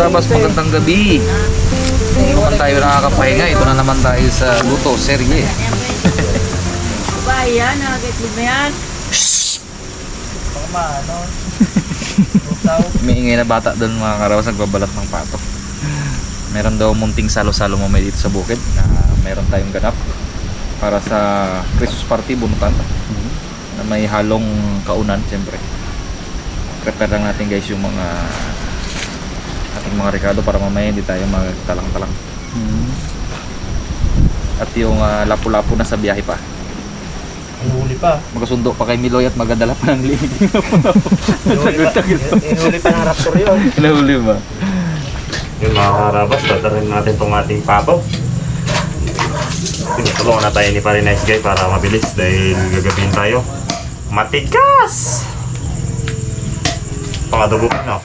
karabas, magandang gabi. Hindi naman tayo nakakapahinga. Ito na naman tayo sa luto, serye. Ba, yan, nakakaitlog na yan. May ingay na bata doon mga karabas, nagbabalat ng pato. Meron daw munting salo-salo mamay dito sa bukid na meron tayong ganap para sa Christmas party, bunutan. Na may halong kaunan, siyempre. Prepare lang natin guys yung mga ating mga rekado para mamaya hindi tayo magtalang-talang. At yung lapu-lapu na sa biyahe pa. Inuli pa. Magkasundo pa kay Miloy at magadala pa ng liig. Inuli pa ng raptor yun. Nahuli ba? Yung mga karabas, dadarin natin itong ating pato. Tinutulungan na tayo ni Pare Nice Guy para mabilis dahil gagabihin tayo. Matigas! Pangadugo pa, no?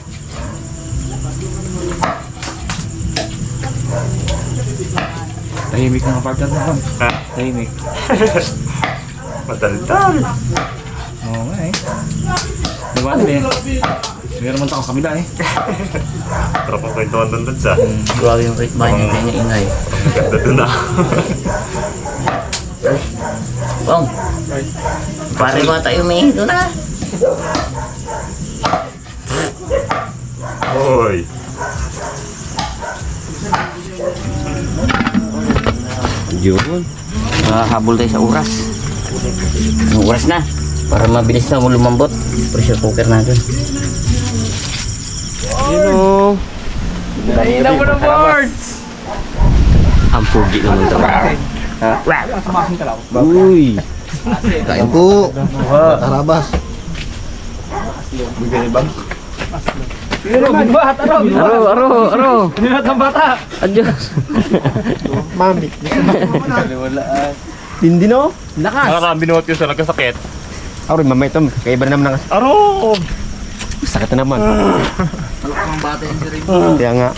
Tahimik ng partner naman. Ha? Tahimik. Madaldal. Oo nga eh. Diba eh? Meron man ako kamila eh. Sarap ang kwentuhan doon sa. Grabe yung ritma niya, kanya ingay. Ang ganda doon ah. Bong, pare ba tayo may doon na? Hoy! Yun. Habol tayo sa oras. Ang oras na. Para mabilis na lumambot. Pressure cooker natin. Hello. Dahil mo na boards. Ang pugi naman ito. Uy. Kain po. Karabas. Aro. Nilat ng bata. Adios. Mami. Kaliwalaan. Tindi no? Nakakang binuhat ko sa nagkasakit. Aroy, mamay ito. Kaya iba na naman ang Aro! sakit na naman. Malak ng bata yung sirin. Kaya nga.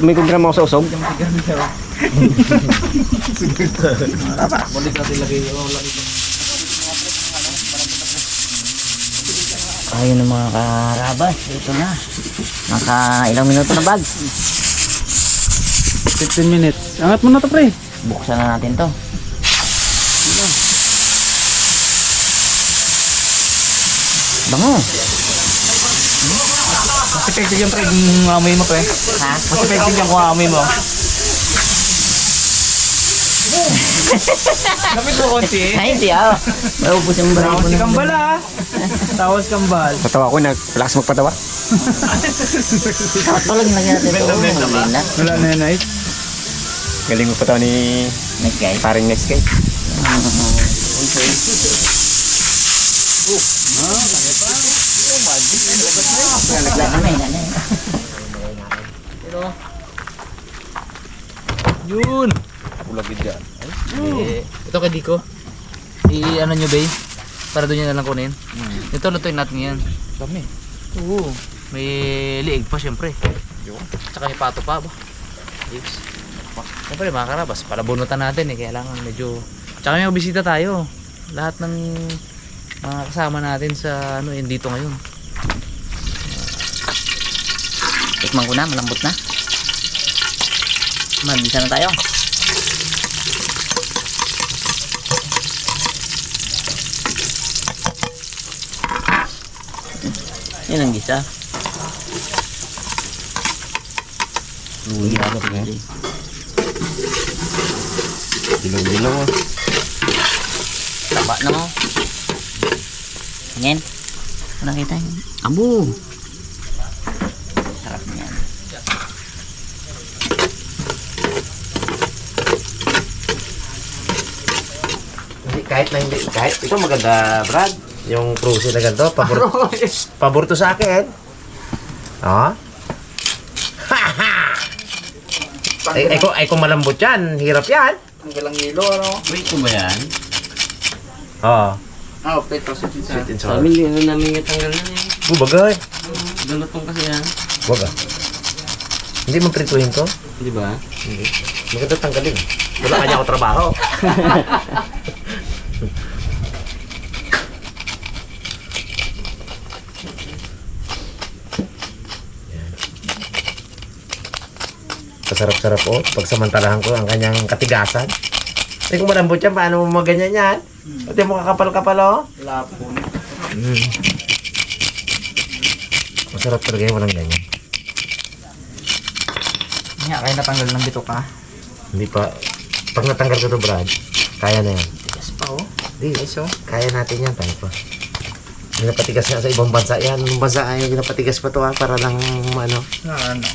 May kugram ako sa usog. Balik natin lagay yung lagi. Ayun ang mga karabas. Ito na. Naka ilang minuto na bag. 15 minutes. Angat mo na to, pre. Buksan na natin to. Bango. Mas effective yung pre, yung amoy mo pre. Ha? Mas effective yung kung amoy mo. Lapit mo konti. Ay, hindi ah. Maubos yung baril ko. Si Kambal ah. Tawas Kambal. Patawa ko, naglakas magpatawa. Patulog na natin ito. Malina. Wala na yun, nice. Galing magpatawa ni Next guys. paring next guy. Yun. Ulagid yan. Ito kay Dico. I-ano nyo bay? Para doon nyo nalang kunin. Ito lutuin natin yan. Dami. Oo. May liig pa syempre. Tsaka may pato pa ba? Lips. Siyempre mga karabas, palabunutan natin eh. Kailangan medyo... Tsaka may bisita tayo. Lahat ng mga kasama natin sa ano yun dito ngayon. Tikman ko na, malambot na. Mabisa na tayo. Yan ang gisa. Luwi ako rin. Dilaw-dilaw ah. Taba na mo. Ngayon. Ano nakita yun? Abo. Sarap niyan. Kahit ito maganda, Brad. Yung cruise na ganito, pabor to sa akin. Oh. Ay kung malambot yan, hirap yan. Ang galang hilo ano? Wait ko ba yan? Oo. Ah, okay. Tapos ito sa... Sweet and Sa sour. amin, hindi na namin itanggal na eh. Bagay. Galutong kasi yan. Wag ah. Hindi mo prituhin to? Di ba? Hindi. Maganda tanggalin. Wala kanya ako trabaho. Masarap-sarap oh. Pagsamantalahan ko ang kanyang katigasan. Hindi kung malambot yan, paano mo maganyan yan? Pati mo kakapal-kapal oh. Lapo. Masarap talaga yung walang ganyan. Nga, kaya natanggal ng bito ka. Hindi pa. Pag natanggal ko to Brad, kaya na yan. Yes pa oh. Hindi, kaya natin yan. Tayo pa. Ginapatigas nga sa ibang bansa yan. Ibang bansa ay ginapatigas pa to ha. Para lang ano. Na ano.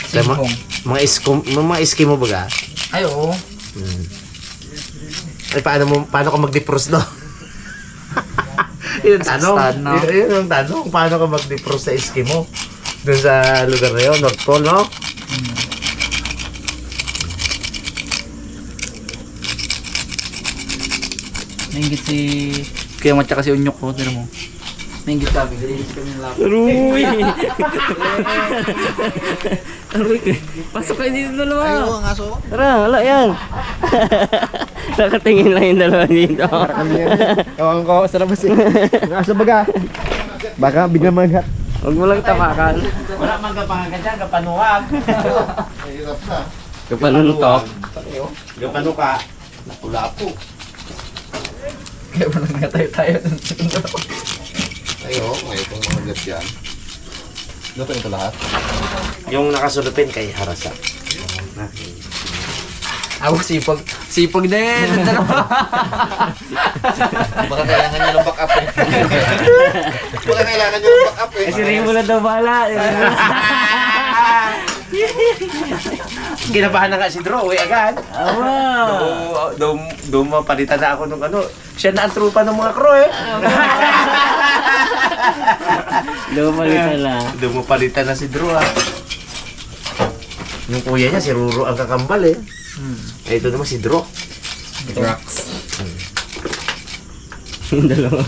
Kaya Singhong. mga eskimo baga. Ay oo. Ay, paano ka mag-defrost no? Yun ang tanong. Kazakhstan, no? Yun ang tanong. Paano ka mag-defrost sa Eskimo? Doon sa lugar na yun, North Pole, no? Nainggit si... Kaya matya kasi unyok ko, tira mo. Nainggit kami, galilis kami ng lapo. Aruy! Aruy ka. Pasok kayo dito dalawa. Ayaw, ang aso. Tara, wala yan. Nakatingin lang yung dalawa dito. Ewan ko sa labas eh. Nasa baga. Baka biglang maghat. Huwag mo lang tapakan. Wala mang kapangagan dyan, kapanuwag. Kapanuntok. Kapanuka. Lapu-lapu. Kaya mo nang tayo. Ayo, may itong mga gas yan. Luto ito lahat. Yung nakasulupin kay Harasa. Ako sipag. Sipag din. Baka kailangan nyo ng backup eh. Baka kailangan nyo ng backup eh. Si Ray mo na daw bala. Kinabahan na nga si Drew, agad. Awa. Doon mapalitan na ako nung ano. Siya na ang trupa ng mga crew eh. Lumalitan na. Doon mapalitan na si Drew ah. Yung kuya niya, si Ruro ang kakambal eh. Eh, ito naman si Drew. Drax. Yung dalawa.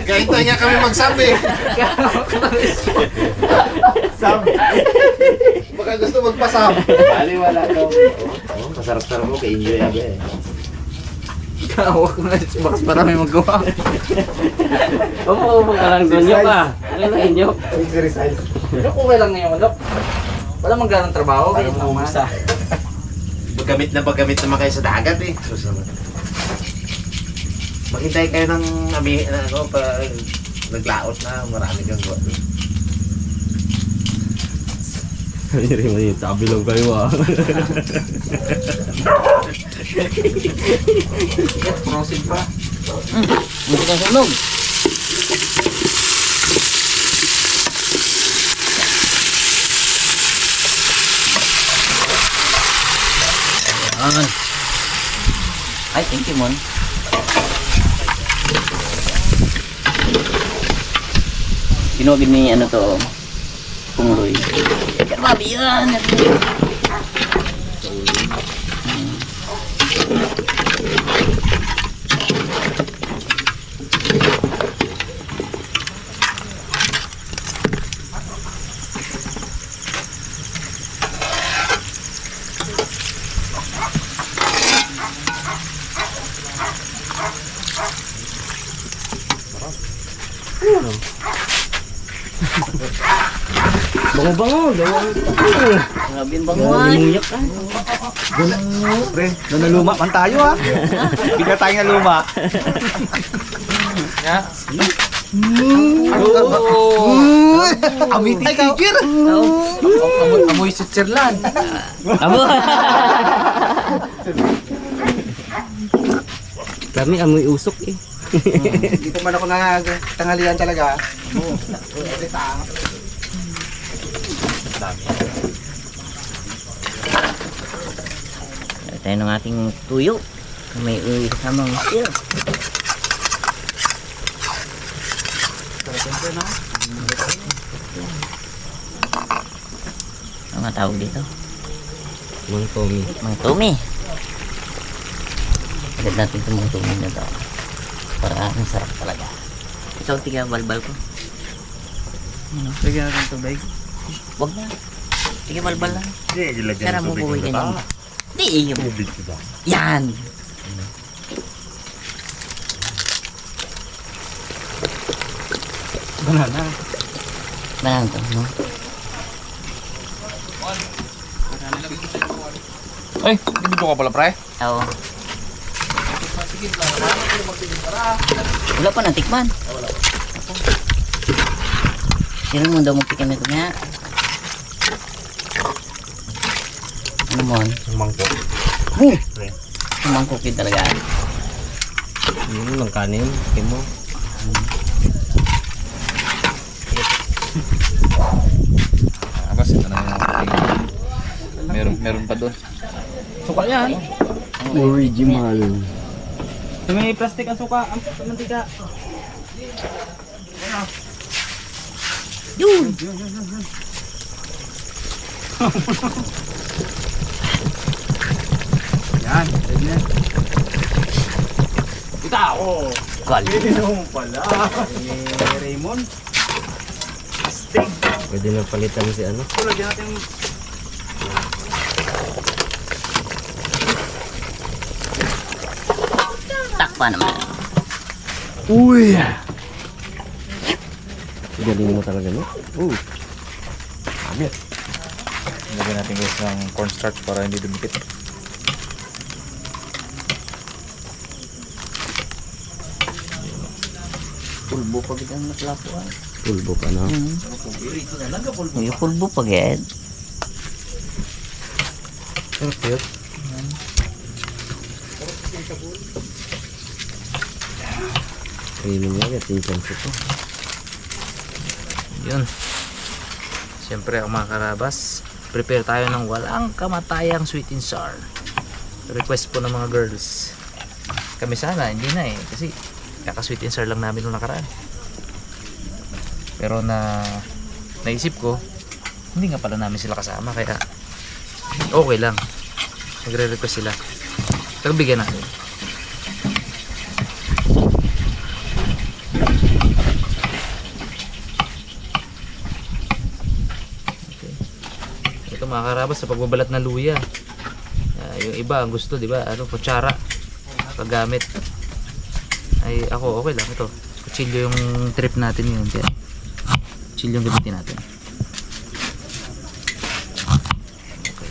Kahit na niya kami magsabi. Sabi. Baka gusto magpasam. Bali, wala daw. Oh, masarap-sarap mo, ka-enjoy aga eh. Kawak na. Bakas parami magawa. Upo ka lang doon. Yok ah. Ano lang inyok? Pero okay lang ngayon, Dok. Wala mang ganang trabaho. Kaya naman. Paggamit naman kayo sa dagat eh. Susunod. Maghintay kayo ng ano, pag naglaot na, marami kang gawa. Hindi rin mo yung tabi lang kayo ah. Proceed pa. Hindi ka sunog. Ay, thank you, Mon. Pinogin ni ano to, Pungloy. Grabe yan! Bango-bango! Grabe yung banguan! Imuyak ka! Pre, naluma man tayo ha. Bigla tayo na luma. Amoy tigir. Amoy Switzerland. Amo! Kami amoy usok eh. Dito man ako tanghalian talaga. Tayo ng ating tuyo. May kasamang sil. Ano nga tawag dito? Mga Tommy. Mga tumi. Agad natin itong mga tumi na to. Para ang sarap talaga. Ito, tiga balbal ko. Lagyan natin tubig. Huwag na. Tiga balbal lang. Hindi, ilagyan Sara ng mo tubig buhay ng ganyan. bata. Di, yung... Tubig ba? Yan! Banana. Banang to, no? Ay, dito ka pala, pre. Oo. Wala pa natikman. Sino mo daw magtikim ito niya? Ano mo? Mangkok. Mangkok yun talaga. Ng kanin. Tikim mo. Abas, ito na yung meron pa doon. Suka yan. Original. May plastic ang suka, ang mantika. Yan, ready na. Itaw! Kal. Raymond. Pwede na palitan si ano. Lagyan natin Takpa naman. Uy! Galing mo talaga no? lagyan natin guys ng cornstarch para hindi dumikit. Pulbo pag ang naklapuan. Pulbo pa na. May pulbo pag yan. Sarap yun. Creamy nga at intense ito. Yun. Siyempre ang mga karabas, prepare tayo ng walang kamatayang sweet and sour. Request po ng mga girls. Kami sana, hindi na eh. Kasi kaka sweet and sour lang namin nung nakaraan. Pero naisip ko, hindi nga pala namin sila kasama. Kaya okay lang. Nagre-request sila. Tagbigyan natin. Ito mga karabas sa pagbabalat ng luya. Yung iba ang gusto, di ba? Ano, kutsara paggamit. Ay ako okay lang ito. Kutsilyo yung trip natin yun. Kaya kutsilyo yung gamitin natin. Okay.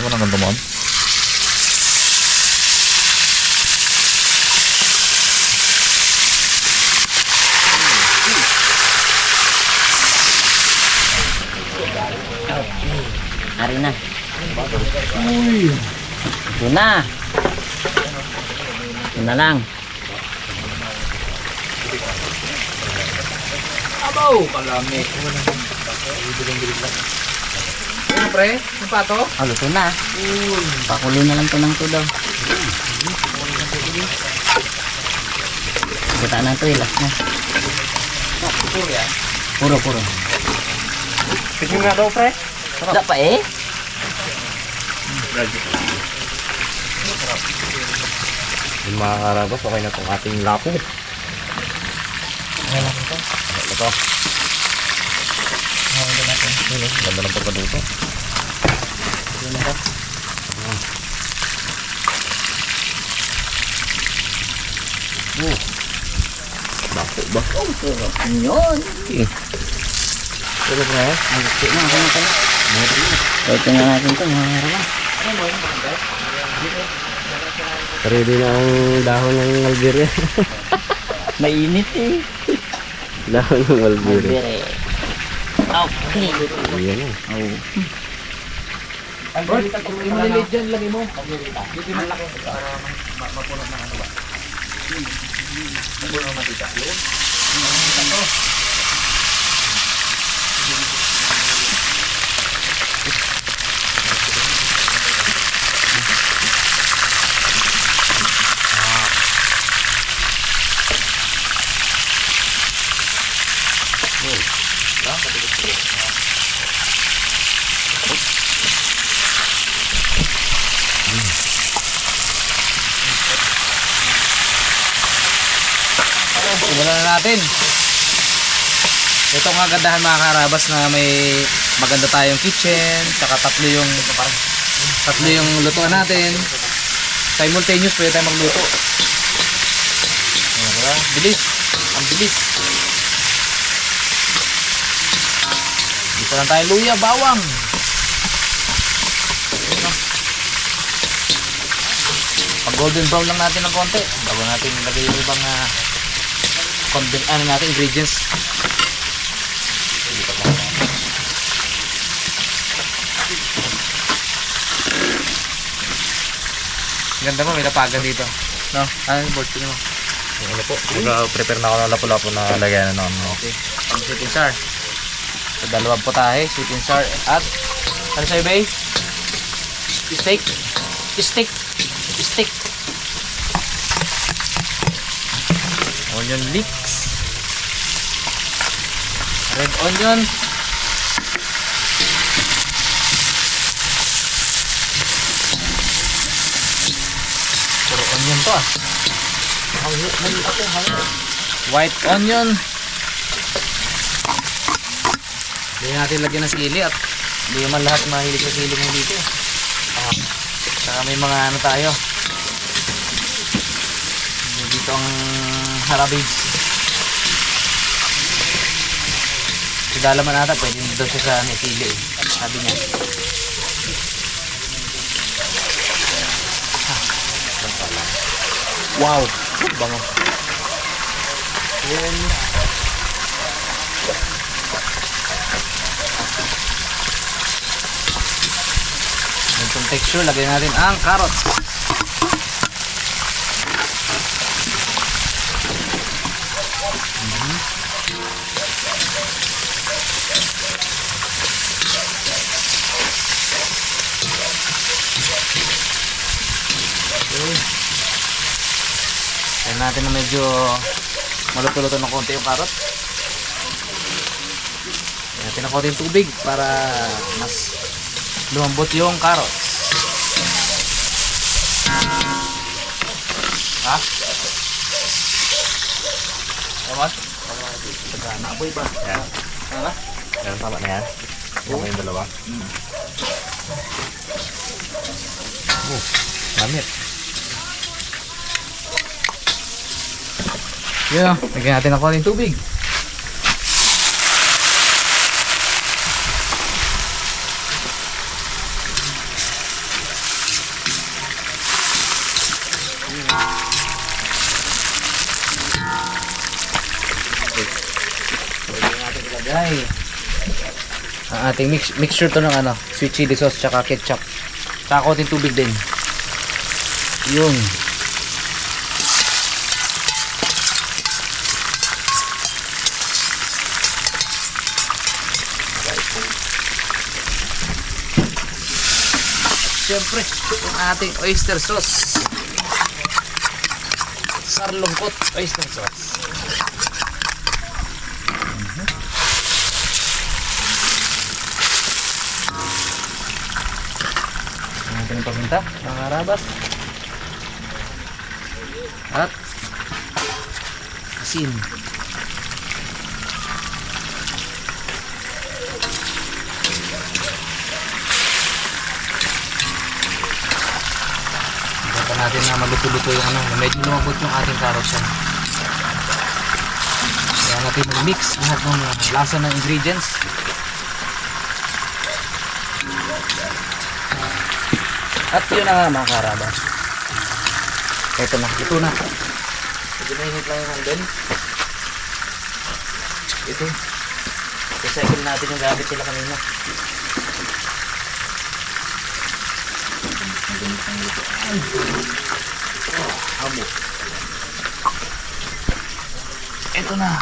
Ano nang ganda mo? Ari na. Ito na. Ito na lang. Abaw! Kalami. Ano pre? Ang pato? Oh, luto na. Pakulo na lang to ng to daw. Kita na to, last na. Puro, puro. Tignan nga daw pre. Wala pa eh. Yung mga karabas, okay na itong ating lapo. Ito. Ganda ng pagkaluto. Bako ba? Yun. Ito na. Magkit na ako natin. Ito na natin ito mga karawan. Ready na ang dahon ng Algeria. Mainit eh. Dahon ng Algeria. Bere. Okay. Ayan na. Oh. Yung maliliit dyan, lagay mo. Dito yung malaki. Para mapunod ng ano ba? Mapunod ng matita. Yun. Simulan na natin. Ito ang kagandahan mga karabas na may maganda tayong kitchen, saka tatlo yung lutuan natin. Simultaneous pwede tayo magluto. Ayan, diba? Bilis. Ang bilis. Dito lang tayo luya, bawang. Pag golden brown lang natin ng konti bago natin ilagay yung ibang natin ingredients. Ganda mo, may lapagan dito. No? Ano yung board mo? Ano po? Prepare na ako ng lapu-lapu na lagyan na naman. Okay. Pang sweet and sour. So, dalawang potahe, sweet and sour. At, ano sa'yo, Bay? Steak. Steak. Steak. Onion leeks. Red onion. Puro onion to ah. White onion. Hindi natin lagyan ng sili at hindi naman lahat mahilig sa sili mo dito. Saka may mga ano tayo. Dito ang harabage. Si Dalaman ata pwede dito siya sa sili. Sabi niya. Wow! Bango. Yan. Itong texture, lagay natin ang carrots. Kaya natin na medyo maluto-luto ng konti yung carrot. Kaya natin ng konti yung tubig para mas lumambot yung carrots. Ha? Tama? Naaboy ba? Yan. Ano? Yan, tama na yan. Tama yung dalawa. Lamit. Yun, lagyan natin ng konting tubig. Pwede natin ilagay ang ating mixture to ng ano, sweet chili sauce tsaka ketchup. Tsaka konting tubig din. Yun. Siyempre, yung ating oyster sauce. Sarlongkot oyster sauce. Natin yung paminta, mga karabas. At asin. Dapat natin na maluto-luto yung ano, medyo lumabot yung ating carrots. Kaya natin mag-mix lahat ng lasa ng ingredients. At yun na nga mga karabas. Ito na, ito na. Medyo mainit lang yung hanggan. Ito. Recycle natin yung gamit nila kanina. Amo. Ito na.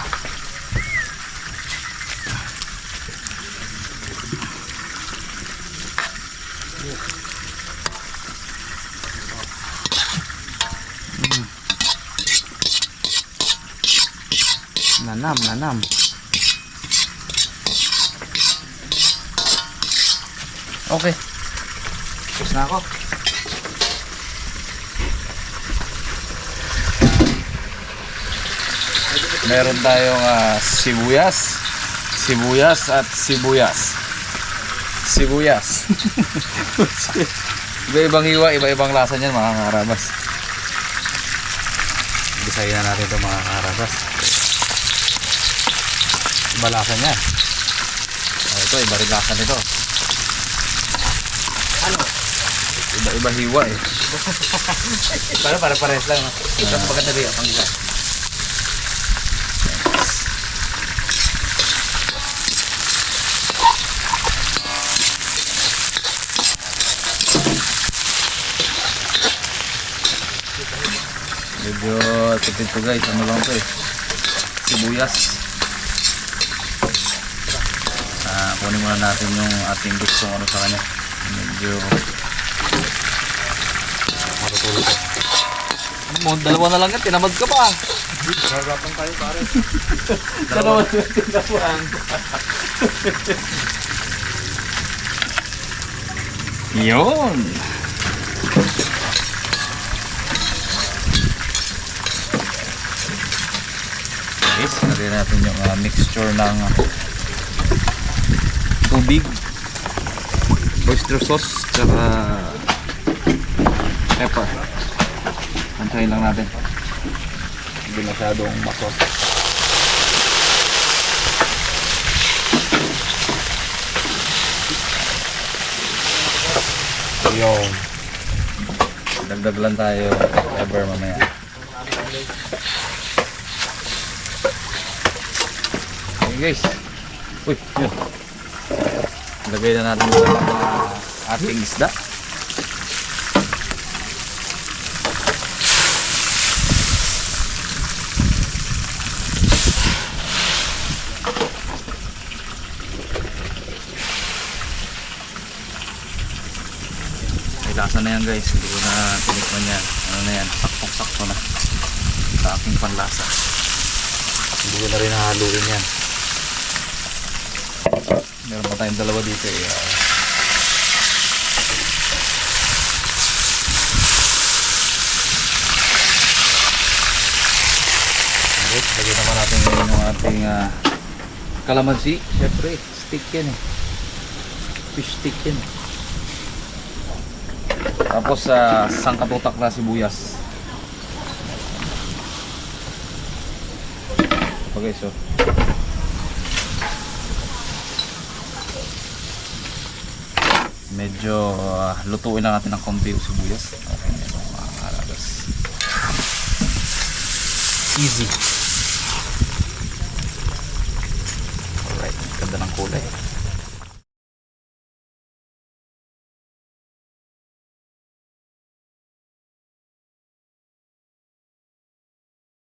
Nanam. Okay. Tapos na ako. Meron tayong sibuyas at sibuyas. Iba-ibang hiwa, iba-ibang lasa niyan mga karabas. Bisayin na natin ito mga karabas. Iba lasa niya. Ito, iba rin lasa nito. Ano? iba hiwa eh. para pares lang. No? Ito pagkat na rin, panggila. Medyo tipid to guys, ano lang to eh. Sibuyas. Kunin muna natin yung ating gustong ano sa kanya. Medyo matutulog ka. Mo, dalawa na lang yan, tinamad ka pa. Harapan tayo pare. Dalawa na tinamad. Yun. Guys, lagyan natin yung mixture ng tubig, oyster sauce, tsaka pepper. Antayin lang natin. Hindi masyadong masos. Yung dagdag lang tayo pepper mamaya. Okay guys. Uy, yun. Lagay na natin yung ating isda. May lasa na yan guys, hindi ko na tinikman yan. Ano na yan, saktong-sakto na sa aking panlasa. Hindi ko na rin hahaluin yan. Meron pa tayong dalawa dito eh. Okay, lagyan naman natin ngayon yung ating kalamansi. Siyempre, stick yan eh. Fish stick yan eh. Tapos sangkatutak na sibuyas. Okay, so medyo lutuin lang natin ng konti yung sibuyas. Okay na yung mga kalagas. Easy. Alright, ganda ng kulay.